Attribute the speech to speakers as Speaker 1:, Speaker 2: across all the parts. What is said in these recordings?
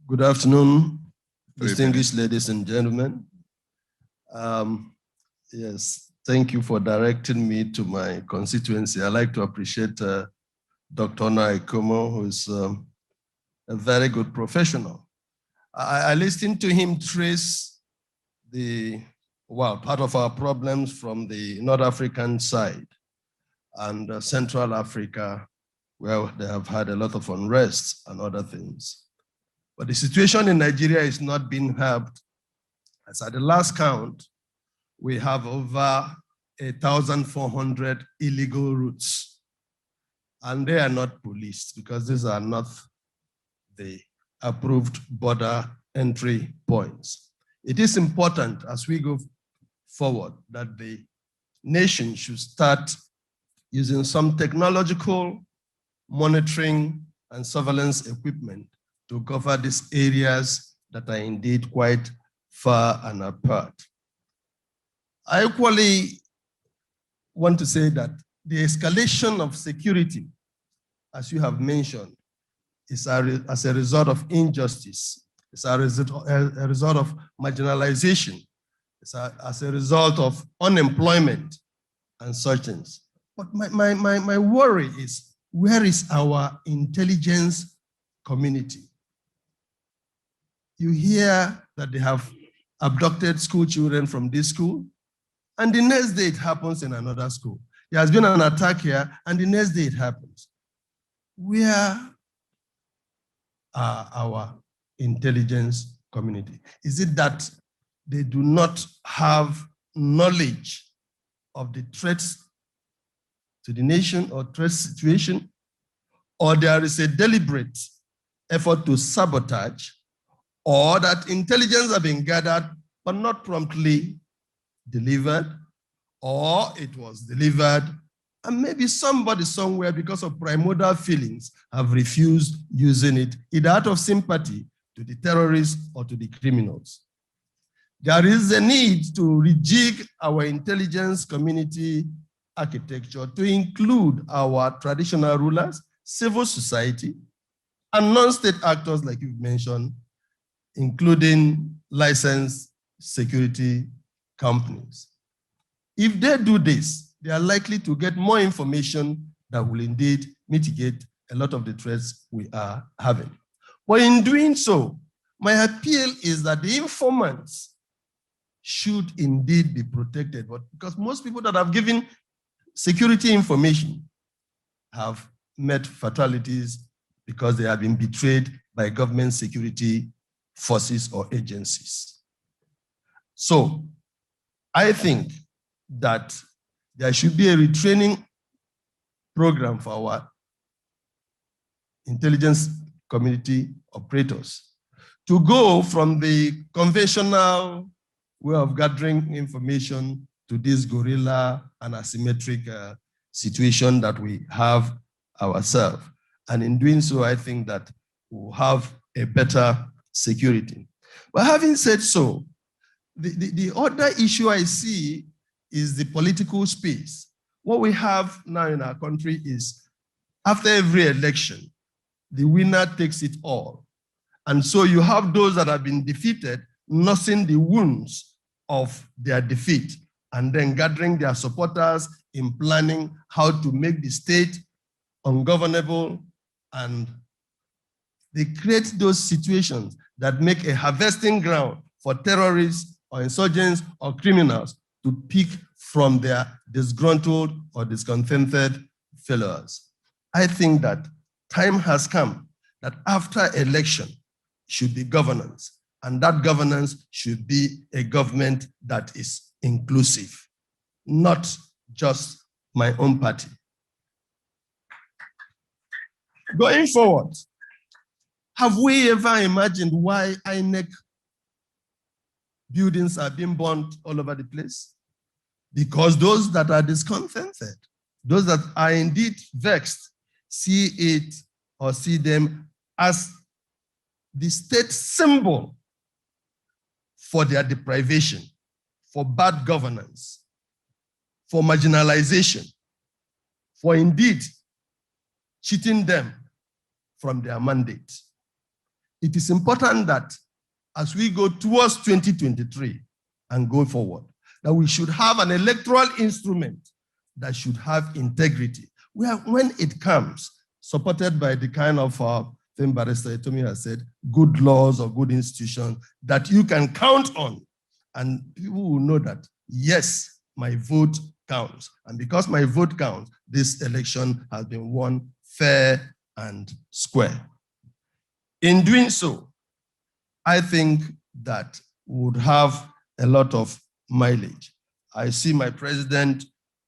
Speaker 1: Good afternoon, distinguished ladies and gentlemen. Yes, thank you for directing me to my constituency. I'd like to appreciate Dr. Naikomo, who is a very good professional. I listened to him trace part of our problems from the North African side and Central Africa, where they have had a lot of unrest and other things. But the situation in Nigeria is not being helped. As at the last count, we have over 1,400 illegal routes, and they are not policed because these are not the approved border entry points. It is important as we go forward that the nation should start using some technological monitoring and surveillance equipment to cover these areas that are indeed quite far and apart. I equally want to say that the escalation of security, as you have mentioned, is as a result of injustice. It's a result of marginalization. It's as a result of unemployment and such things. But my worry is, where is our intelligence community? You hear that they have abducted school children from this school, and the next day it happens in another school. There has been an attack here, and the next day it happens. Where are our intelligence community? Is it that they do not have knowledge of the threats to the nation or threat situation, or there is a deliberate effort to sabotage, or that intelligence have been gathered but not promptly delivered, or it was delivered and maybe somebody somewhere, because of primordial feelings, have refused using it, either out of sympathy to the terrorists or to the criminals. There is a need to rejig our intelligence community architecture to include our traditional rulers, civil society, and non-state actors like you've mentioned, including licensed security companies. If they do this, they are likely to get more information that will indeed mitigate a lot of the threats we are having. But in doing so, my appeal is that the informants should indeed be protected, but because most people that have given security information have met fatalities because they have been betrayed by government security forces or agencies. So I think that there should be a retraining program for our intelligence community operators to go from the conventional way of gathering information to this guerrilla and asymmetric situation that we have ourselves. And in doing so, I think that we'll have a better security. But having said so, the other issue I see is the political space. What we have now in our country is, after every election, the winner takes it all. And so you have those that have been defeated nursing the wounds of their defeat and then gathering their supporters in planning how to make the state ungovernable, and they create those situations that make a harvesting ground for terrorists or insurgents or criminals to pick from their disgruntled or discontented fellows. I think that time has come that after election should be governance, and that governance should be a government that is inclusive, not just my own party. Going forward, have we ever imagined why INEC buildings are being burnt all over the place? Because those that are discontented, those that are indeed vexed, see it or see them as the state symbol for their deprivation, for bad governance, for marginalization, for indeed cheating them from their mandate. it is important that as we go towards 2023 and go forward, that we should have an electoral instrument that should have integrity. When it comes, supported by the kind of thing Barrister Etomi has said, good laws or good institutions that you can count on. And people will know that, yes, my vote counts. And because my vote counts, this election has been won fair and square. In doing so, I think that we would have a lot of mileage. I see my president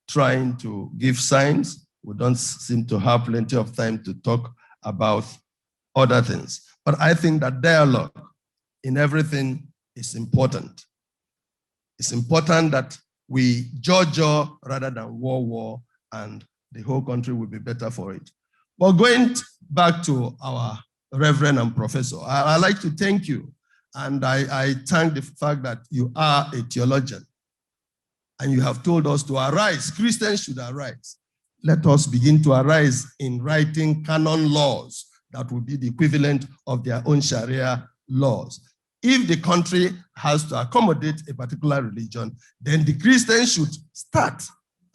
Speaker 1: trying to give signs. We don't seem to have plenty of time to talk about other things. But I think that dialogue in everything is important. It's important that we jaw rather than war, and the whole country will be better for it. But going back to our Reverend and Professor, I'd like to thank you. And I thank the fact that you are a theologian and you have told us to arise. Christians should arise. Let us begin to arise in writing canon laws that will be the equivalent of their own Sharia laws. If the country has to accommodate a particular religion, then the Christians should start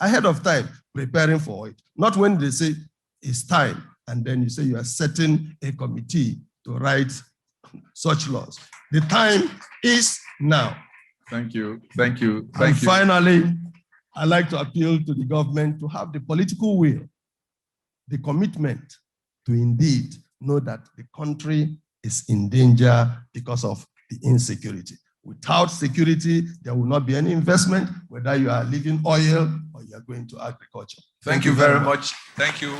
Speaker 1: ahead of time preparing for it. Not when they say it's time, and then you say you are setting a committee to write such laws. The time is now.
Speaker 2: Thank you. Thank you. Thank you.
Speaker 1: Finally, I'd like to appeal to the government to have the political will, the commitment to indeed know that the country is in danger because of the insecurity. Without security, there will not be any investment, whether you are leaving oil or you are going to agriculture.
Speaker 2: Thank you very much. Thank you.